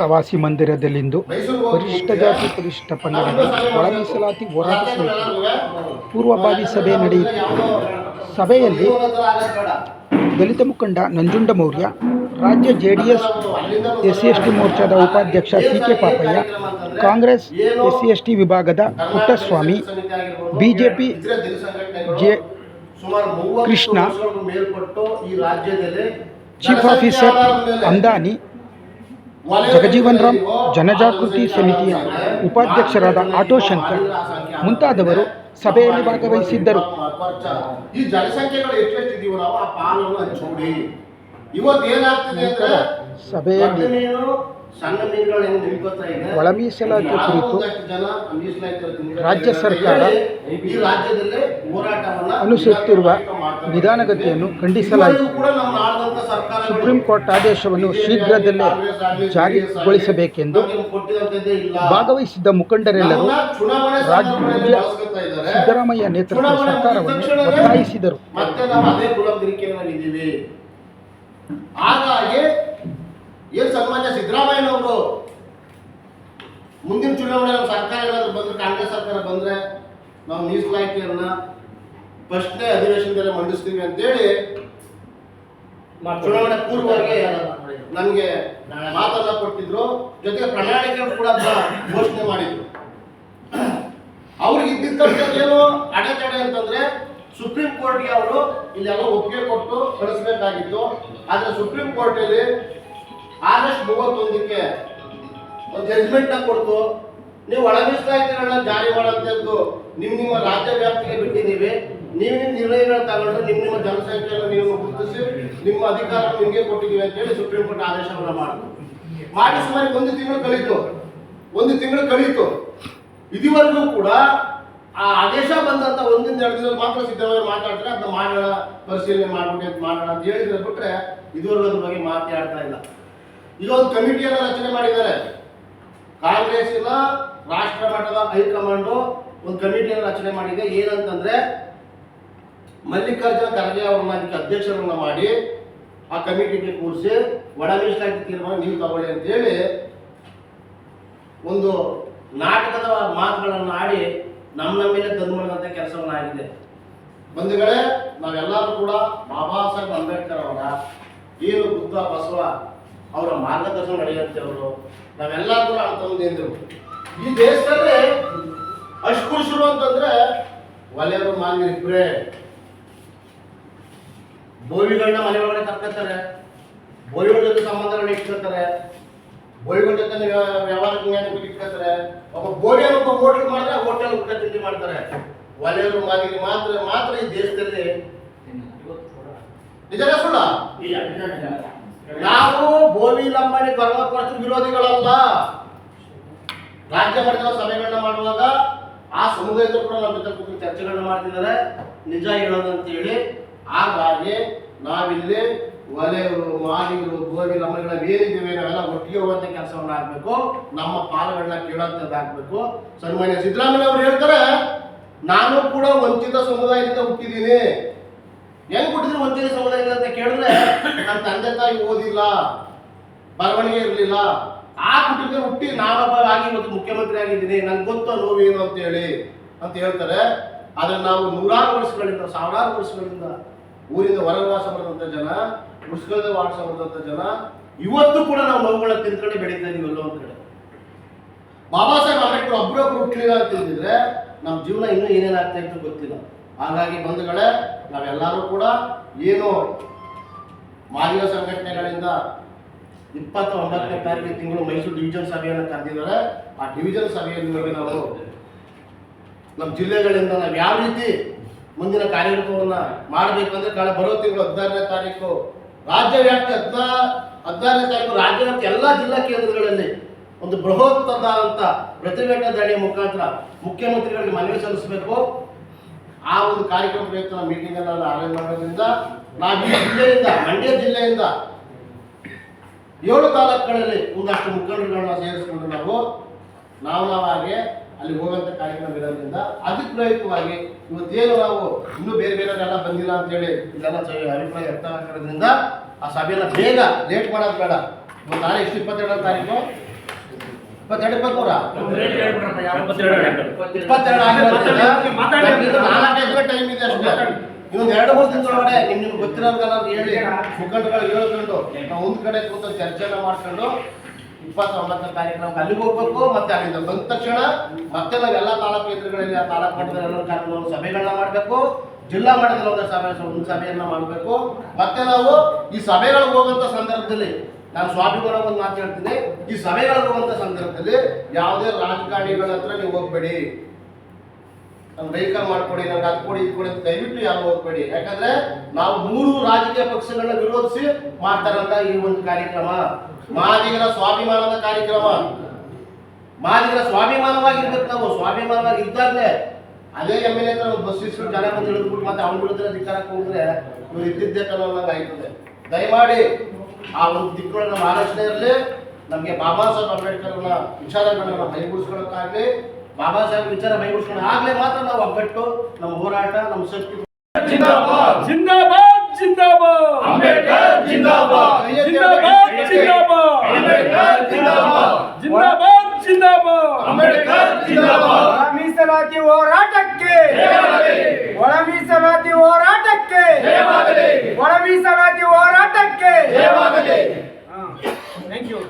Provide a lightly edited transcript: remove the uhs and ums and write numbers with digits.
ಪ್ರವಾಸಿ ಮಂದಿರದಲ್ಲಿಂದು ಪರಿಶಿಷ್ಟ ಜಾತಿ ಪರಿಶಿಷ್ಟ ಪಂಗಡಗಳ ಒಳ ಮೀಸಲಾತಿ ಹೋರಾಟ ಸಮಿತಿ ಪೂರ್ವಭಾವಿ ಸಭೆ ನಡೆಯಿತು. ಸಭೆಯಲ್ಲಿ ದಲಿತ ಮುಖಂಡ ನಂಜುಂಡಮೌರ್ಯ, ರಾಜ್ಯ JDS SC/ST ಮೋರ್ಚಾದ ಉಪಾಧ್ಯಕ್ಷ CK ಪಾಪಯ್ಯ, ಕಾಂಗ್ರೆಸ್ SC/ST ವಿಭಾಗದ Puttaswamy, BJP Krishna, chief officer Andani, Jagjivan Ram, ಜನಜಾಗೃತಿ ಸಮಿತಿಯ ಉಪಾಧ್ಯಕ್ಷರಾದ ಆಟೋ ಶಂಕರ್ ಮುಂತಾದವರು ಸಭೆಯಲ್ಲಿ ಭಾಗವಹಿಸಿದ್ದರು. ಈ ಜನಸಂಖ್ಯೆಗಳು ಎಷ್ಟೆಷ್ಟಿದೀವೋ ನಾವು ಆ ಪಾಲನ್ನು ಹಂಚೋಡಿ. ಇವತ್ತೇನಾಗ್ತಿದೆ ಅಂದ್ರೆ ಸಭೆಯಲ್ಲಿ ಸಣ್ಣ ಮೀನುಗಳು ಹೆಂಗ್ ನಿಂತ್ಕೋತಾ ಇದೆ, ಒಳ ಮೀಸಲಾತಿ ಕುರಿತು ರಾಜ್ಯ ಸರ್ಕಾರ ಈ ರಾಜ್ಯದಲ್ಲಿ ಹೋರಾಟವನ್ನ ಅನುಸರಿಸುತ್ತಿರುವ ನಿಧಾನಗತಿಯನ್ನು ಖಂಡಿಸಲಾಯಿತು. ಕೂಡ ನಮ್ಮ ಆಳದಂತ ಸರ್ಕಾರ ಸುಪ್ರೀಂ ಕೋರ್ಟ್ ಆದೇಶವನ್ನು ಶೀಘ್ರದಲ್ಲೇ ಜಾರಿಗೊಳಿಸಬೇಕೆಂದು ಭಾಗವಹಿಸಿದ್ದ ಮುಖಂಡರೆಲ್ಲರೂ ರಾಜ್ಯ ಸಿದ್ದರಾಮಯ್ಯ ನೇತೃತ್ವದ ಸರ್ಕಾರವನ್ನು ಒತ್ತಾಯಿಸಿದರು. ಮತ್ತೆ ನಾವು ಅದೇ ಗುಲಾಮಗಿರಿಕೆಯಲ್ಲಿದ್ದೀವಿ. ಹಾಗಾಗಿ ಏನು ಸನ್ಮಾನ್ಯ ಸಿದ್ದರಾಮಯ್ಯನವರು ಮುಂದಿನ ಚುನಾವಣೆ ಸರ್ಕಾರ ಏನಾದ್ರು ಬಂದ್ರೆ, ಕಾಂಗ್ರೆಸ್ ಸರ್ಕಾರ ಬಂದ್ರೆ ನಾವು ಮೀಸಲಾತಿಯನ್ನ ಫಸ್ಟ್ನೇ ಅಧಿವೇಶನದಲ್ಲಿ ಮಂಡಿಸ್ತೀವಿ ಅಂತೇಳಿ ಚುನಾವಣೆ ಪೂರ್ವವಾಗಿ ನಮಗೆ ಮಾತನ್ನ ಕೊಟ್ಟಿದ್ರು. ಜೊತೆಗೆ ಪ್ರಣಾಳಿಕೆ ಕೂಡ ಘೋಷಣೆ ಮಾಡಿದ್ರು. ಅವ್ರಿಗೆ ಇದ್ದಿದ್ದೇನು ಅಡೆತಡೆ ಅಂತಂದ್ರೆ ಸುಪ್ರೀಂ ಕೋರ್ಟ್ಗೆ ಅವರು ಇಲ್ಲೆಲ್ಲ ಒಪ್ಪಿಗೆ ಕೊಟ್ಟು ಕಳಿಸ್ಬೇಕಾಗಿತ್ತು. ಆದ್ರೆ ಸುಪ್ರೀಂ ಕೋರ್ಟ್ ಅಲ್ಲಿ ಆಗಸ್ಟ್ 31ಕ್ಕೆ ಒಂದು ಜಡ್ಜ್ಮೆಂಟ್ ಕೊಡ್ತು. ನೀವು ಒಳ ಮೀಸಲಾತಿಗಳನ್ನ ಜಾರಿ ಮಾಡೋಂಥದ್ದು ನಿಮ್ಮ ರಾಜ್ಯ ವ್ಯಾಪ್ತಿಗೆ ಬಿಟ್ಟಿದ್ದೀವಿ. ನೀವು ನಿಮ್ಮ ನಿರ್ಣಯಗಳನ್ನ ತಗೊಂಡ್ರೆ ನಿಮ್ಮ ಜನಸಂಖ್ಯೆಯನ್ನು ನೀವು ಗುರುತಿಸಿ ನಿಮ್ಮ ಅಧಿಕಾರ ನಿಮಗೆ ಕೊಟ್ಟಿದ್ದೀವಿ ಅಂತೇಳಿ ಸುಪ್ರೀಂ ಕೋರ್ಟ್ ಆದೇಶವನ್ನು ಮಾಡಿ ಸುಮಾರು ಒಂದು ತಿಂಗಳು ಕಳೀತು. ಇದುವರೆಗೂ ಕೂಡ ಆ ಆದೇಶ ಬಂದಂತ ಒಂದಿಂದ 2 ದಿನ ಮಾತ್ರ ಸಿದ್ದರಾಮಯ್ಯ ಮಾತಾಡ್ತಾರೆ. ಅದನ್ನ ಮಾಡೋಣ, ಪರಿಶೀಲನೆ ಮಾಡ್ಬಿಟ್ಟು ಮಾಡೋಣ ಅಂತ ಹೇಳಿದ್ರೆ ಬಿಟ್ರೆ ಇದುವರೆಗೂ ಅದ್ರ ಬಗ್ಗೆ ಮಾತಾಡ್ತಾ ಇಲ್ಲ. ಈಗ ಒಂದು ಕಮಿಟಿಯನ್ನ ರಚನೆ ಮಾಡಿದ್ದಾರೆ. ಕಾಂಗ್ರೆಸ್ಸಿನ ರಾಷ್ಟ್ರ ಮಟ್ಟದ ಹೈಕಮಾಂಡ್ ಒಂದು ಕಮಿಟಿಯನ್ನು ರಚನೆ ಮಾಡಿದೆ. ಏನಂತಂದ್ರೆ ಮಲ್ಲಿಕಾರ್ಜುನ ಖರ್ಗೆ ಅವ್ರನ್ನ ಅದಕ್ಕೆ ಅಧ್ಯಕ್ಷರನ್ನ ಮಾಡಿ ಆ ಕಮಿಟಿಗೆ ಕೂರಿಸಿ ಒಳ ಮೀಸಲಾತಿ ತೀರ್ಮಾನ ನೀವು ತಗೊಳ್ಳಿ ಅಂತ ಹೇಳಿ ಒಂದು ನಾಟಕದ ಮಾತುಗಳನ್ನು ಆಡಿ ನಮ್ಮ ಮೇಲೆ ತಂದು ಮಾಡುವಂತ ಕೆಲಸವನ್ನ ಆಗಿದೆ. ಬಂಧುಗಳೇ, ನಾವೆಲ್ಲರೂ ಕೂಡ ಬಾಬಾ ಸಾಹೇಬ್ ಅಂಬೇಡ್ಕರ್ ಅವರ ಏನು ಬುದ್ಧ ಬಸವ ಅವರ ಮಾರ್ಗದರ್ಶನ ನಡೆಯುತ್ತೇವರು ನಾವೆಲ್ಲ ಕೂಡ ಅಂತಂದ್ರು. ಈ ದೇಶದಲ್ಲಿ ಅಸ್ಪೃಶ್ಯರು ಅಂತಂದ್ರೆ ಒಲೆಯವರು ಮಾನ್ಯ ಇಬ್ಬರೇ. ಬೋವಿಗಳನ್ನ ಮನೆ ಒಳಗಡೆ ಕರ್ಕೊತಾರೆ, ಬೋವಿಗಳ ಜೊತೆ ಸಂಬಂಧಗಳನ್ನ ಇಟ್ಕೊತಾರೆ, ಬೋವಿಗಳ ಜೊತೆ ವ್ಯವಹಾರಕ್ಕೆ ಇಟ್ಕೊತಾರೆ. ಒಬ್ಬ ಬೋವಿಯನ್ನು ಒಬ್ಬ ಹೋಟೆಲ್ ಮಾಡಿದ್ರೆ ಹೋಟೆಲ್ ಊಟ ತಿಂಡಿ ಮಾಡ್ತಾರೆ. ಒಲೆಯವರು ಮಾದಿಗೆ ಮಾತ್ರ ಈ ದೇಶದಲ್ಲಿ ನಿಜನೇ ಸುಳ್ಳ? ನಾವು ಬೋವಿ ಲಂಬಾಣಿ ಧರ್ಮಪರಸ್ಥ ವಿರೋಧಿಗಳಲ್ಲ. ರಾಜ್ಯ ಮಟ್ಟದ ಸಭೆಗಳನ್ನ ಮಾಡುವಾಗ ಆ ಸಮುದಾಯದ ಕೂಡ ನಮ್ಮ ಜೊತೆ ಕೂತು ಚರ್ಚೆಗಳನ್ನ ಮಾಡ್ತಿದ್ದಾರೆ. ನಿಜ ಹೇಳೋದಂತ ಹೇಳಿ ಹಾಗಾಗಿ ನಾವಿಲ್ಲಿ ಒಲೆಯವರು ಮಾದಿಗರು ಬೋವಿ ಲಂಬಾಣಿಗಳ ಏನಿದ್ದೇವೆ ನಾವೆಲ್ಲ ಒಟ್ಟಿಗೆ ಹೋಗುವಂತ ಕೆಲಸವನ್ನ ಆಗ್ಬೇಕು. ನಮ್ಮ ಪಾಲುಗಳನ್ನ ಕೇಳೋಂಥದ್ದಾಗಬೇಕು. ಸನ್ಮಾನ್ಯ ಸಿದ್ದರಾಮಯ್ಯ ಅವರು ಹೇಳ್ತಾರೆ, ನಾನು ಕೂಡ ವಂಚಿತ ಸಮುದಾಯದಿಂದ ಹುಟ್ಟಿದ್ದೀನಿ. ಹೆಂಗ್ ಹುಟ್ಟಿದ್ರು ವಂಚಿತ ಸಮುದಾಯದಿಂದ ಅಂತ ಕೇಳಿದ್ರೆ, ನನ್ನ ತಂದೆ ತಾಯಿ ಓದಿಲ್ಲ, ಬರವಣಿಗೆ ಇರಲಿಲ್ಲ, ಆ ಕುಟುಂಬ ಹುಟ್ಟಿ ನಾನೊಬ್ಬ ಆಗಿ ಇವತ್ತು ಮುಖ್ಯಮಂತ್ರಿ ಆಗಿದ್ದೀನಿ, ನನ್ಗೆ ಗೊತ್ತು ನೋವೇನು ಅಂತ ಹೇಳ್ತಾರೆ. ಆದ್ರೆ ನಾವು ನೂರಾರು ವರ್ಷಗಳಿಂದ, ಸಾವಿರಾರು ವರ್ಷಗಳಿಂದ ಊರಿಂದ ಹೊರವಾಸ ಬರೆದಂತ ಜನ, ಮುಸ್ಕಳದ ವಾಸ ಬರೆದಂತ ಜನ ಇವತ್ತು ಕೂಡ ನಾವು ನೋವುಗಳನ್ನ ತಿಂದ್ಕೊಂಡೆ ಬೆಳೀತಾ ಇದೀವಿ. ಎಲ್ಲೋ ಒಂದ್ ಕಡೆ ಬಾಬಾ ಸಾಹೇಬ್ ಅಂಬೇಡ್ಕರ್ ಒಬ್ಬರೊಬ್ರು ಹುಟ್ಟಲಿಲ್ಲ ಅಂತ ಹೇಳಿದ್ರೆ ನಮ್ಮ ಜೀವನ ಇನ್ನೂ ಏನೇನಾಗ್ತಾ ಇತ್ತು ಗೊತ್ತಿಲ್ಲ. ಹಾಗಾಗಿ ಬಂಧುಗಳೇ, ನಾವೆಲ್ಲರೂ ಕೂಡ ಏನು ಮಾದಿಗ ಸಂಘಟನೆಗಳಿಂದ 29ನೇ ತಾರೀಕು ತಿಂಗಳು ಮೈಸೂರು ಡಿವಿಷನ್ ಸಭೆಯನ್ನು ಕರೆದಿದ್ದಾರೆ. ಆ ಡಿವಿಷನ್ ಸಭೆಯಲ್ಲಿ ನಾವು ನಮ್ಮ ಜಿಲ್ಲೆಗಳಿಂದ ನಾವು ಯಾವ ರೀತಿ ಮುಂದಿನ ಕಾರ್ಯಕ್ರಮವನ್ನ ಮಾಡಬೇಕಂದ್ರೆ ಬರೋ ತಿಂಗಳು 16ನೇ ತಾರೀಕು ರಾಜ್ಯ ವ್ಯಾಪ್ತಿ 16ನೇ ತಾರೀಕು ರಾಜ್ಯ ವ್ಯಾಪ್ತಿ ಎಲ್ಲ ಜಿಲ್ಲಾ ಕೇಂದ್ರಗಳಲ್ಲಿ ಒಂದು ಬೃಹತ್ತಾದಂತ ಪ್ರತಿಭಟನಾ ಧರಣಿಯ ಮುಖಾಂತರ ಮುಖ್ಯಮಂತ್ರಿಗಳಿಗೆ ಮನವಿ ಸಲ್ಲಿಸಬೇಕು. ಆ ಒಂದು ಕಾರ್ಯಕ್ರಮ ಪ್ರಯುಕ್ತ ಮೀಟಿಂಗ್ ಅನ್ನು ಅರೇಂಜ್ ಮಾಡೋದ್ರಿಂದ ನಾವು ಈ ಜಿಲ್ಲೆಯಿಂದ, ಮಂಡ್ಯ ಜಿಲ್ಲೆಯಿಂದ 7 ತಾಲೂಕುಗಳಲ್ಲಿ ಒಂದಷ್ಟು ಮುಖಂಡರುಗಳನ್ನ ಸೇರಿಸಿಕೊಂಡು ನಾವಾಗಿ ಅಲ್ಲಿ ಹೋಗುವಂತ ಕಾರ್ಯಕ್ರಮ ಇರೋದ್ರಿಂದ ಅಧಿಕೃತವಾಗಿ ಇವತ್ತೇನು ನಾವು ಇನ್ನೂ ಬೇರೆಯವರೆಲ್ಲ ಬಂದಿಲ್ಲ ಅಂತೇಳಿ ಇದೆಲ್ಲ ಅಭಿಪ್ರಾಯ ವ್ಯಕ್ತ ಆಗಿರೋದ್ರಿಂದ ಆ ಸಭೆಯನ್ನು ಬೇಗ ಲೇಟ್ ಮಾಡೋದು ಬೇಡ. ನಾಳೆ 22ನೇ ತಾರೀಕು 22 23 4-5 ಟೈಮ್ ಇದೆ ಅಷ್ಟೇ. ಇನ್ನೊಂದು 2-3 ದಿನದೊಳಗಡೆ ನಿಮ್ಗೆ ಗೊತ್ತಿರೋರ್ಗೆಲ್ಲ ಹೇಳಿ ಮುಖಂಡಗಳು ಹೇಳ್ಕೊಂಡು ನಾವು ಒಂದ್ ಕಡೆ ಕೂತು ಚರ್ಚೆನ ಮಾಡ್ಕೊಂಡು 29ನೇ ಕಾರ್ಯಕ್ರಮಕ್ಕೆ ಅಲ್ಲಿಗೆ ಹೋಗ್ಬೇಕು. ಮತ್ತೆ ಅಲ್ಲಿಂದ ಬಂದ ತಕ್ಷಣ ಮತ್ತೆ ನಾವೆಲ್ಲ ತಾಲೂಕು ಕೇಂದ್ರಗಳಲ್ಲಿ ಆ ತಾಲೂಕು ಮಟ್ಟದಲ್ಲಿ ಕಾರ್ಯಕ್ರಮ ಸಭೆಗಳನ್ನ ಮಾಡಬೇಕು. ಜಿಲ್ಲಾ ಮಟ್ಟದಲ್ಲಿ ಒಂದು ಸಭೆಯನ್ನ ಮಾಡಬೇಕು. ಮತ್ತೆ ನಾವು ಈ ಸಭೆಗಳಿಗೆ ಹೋಗುವಂತ ಸಂದರ್ಭದಲ್ಲಿ ನಾನು ಸ್ವಾಭಿಮಾನ ಒಂದು ಮಾತು ಹೇಳ್ತೀನಿ. ಈ ಸಭೆಗಳಿಗೆ ಹೋಗುವಂತ ಸಂದರ್ಭದಲ್ಲಿ ಯಾವುದೇ ರಾಜಕಾರಣಿಗಳ ಹತ್ರ ನೀವು ಹೋಗ್ಬೇಡಿ. ನಮ್ ವೆಹಿಕಲ್ ಮಾಡ್ಕೊಡಿ, ನಂಗೆ ಅದು ಕೊಡಿ ಇದು ಕೊಡಿ ಅಂತ ದಯವಿಟ್ಟು ಯಾರು ಹೋಗ್ಬೇಡಿ. ಯಾಕಂದ್ರೆ ನಾವು 3 ರಾಜಕೀಯ ಪಕ್ಷಗಳನ್ನ ವಿರೋಧಿಸಿ ಮಾಡ್ತಾರಂತ ಈ ಒಂದು ಕಾರ್ಯಕ್ರಮ ಮಾದಿಗರ ಸ್ವಾಭಿಮಾನದ ಕಾರ್ಯಕ್ರಮ. ಮಾದಿಗರ ಸ್ವಾಭಿಮಾನವಾಗಿರ್ಬೇಕು. ನಾವು ಸ್ವಾಭಿಮಾನವಾಗಿ ಇದ್ದಾಗಲೇ ಅದೇ MLA ಹತ್ರ ಬಸ್ ಇಸ್ಕೊಂಡು ಜನ ಬಂದು ಹಿಡಿದ್ಬಿಟ್ಟು ಮತ್ತೆ ಅವ್ನ ವಿರುದ್ಧ ಅಧಿಕಾರಕ್ಕೆ ಹೋಗಿದ್ರೆ ಇವ್ರು ಇದ್ದಿದ್ದೇ ಕನ್ನೋಂಗೆ ಆಯ್ತದೆ. ದಯಮಾಡಿ ಆ ಒಂದು ದಿಕ್ಕುಗಳನ್ನ ಆಲೋಚನೆ ಇರಲಿ. ನಮಗೆ ಬಾಬಾ ಸಾಹೇಬ್ ಅಂಬೇಡ್ಕರ್ನ ವಿಚಾರಗಳನ್ನ ಮೈಗೂಡಿಸ್ಕೊಳ್ಳೋಕ್ಕಾಗಲಿ, ಬಾಬಾ ಸಾಹೇಬ್ ವಿಚಾರ ಮೈಗೂಡಿಸ್ಕೊಂಡು ಆಗ್ಲೇ ಮಾತ್ರ ನಾವು ಒಗ್ಗಟ್ಟು, ನಮ್ಮ ಹೋರಾಟ, ನಮ್ಮ ಶಕ್ತಿ. जिंदाबाद जिंदाबाद जिंदाबाद अंबेडकर जिंदाबाद जिंदाबाद जिंदाबाद अंबेडकर जिंदाबाद जिंदाबाद जिंदाबाद अंबेडकर जिंदाबाद ಒಳ ಮೀಸಲಾತಿ ಹೋರಾಟಕ್ಕೆ ಒಳ ಮೀಸಲಾತಿ ಹೋರಾಟಕ್ಕೆ ಒಳ ಮೀಸಲಾತಿ ಹೋರಾಟಕ್ಕೆ ಥ್ಯಾಂಕ್ ಯು.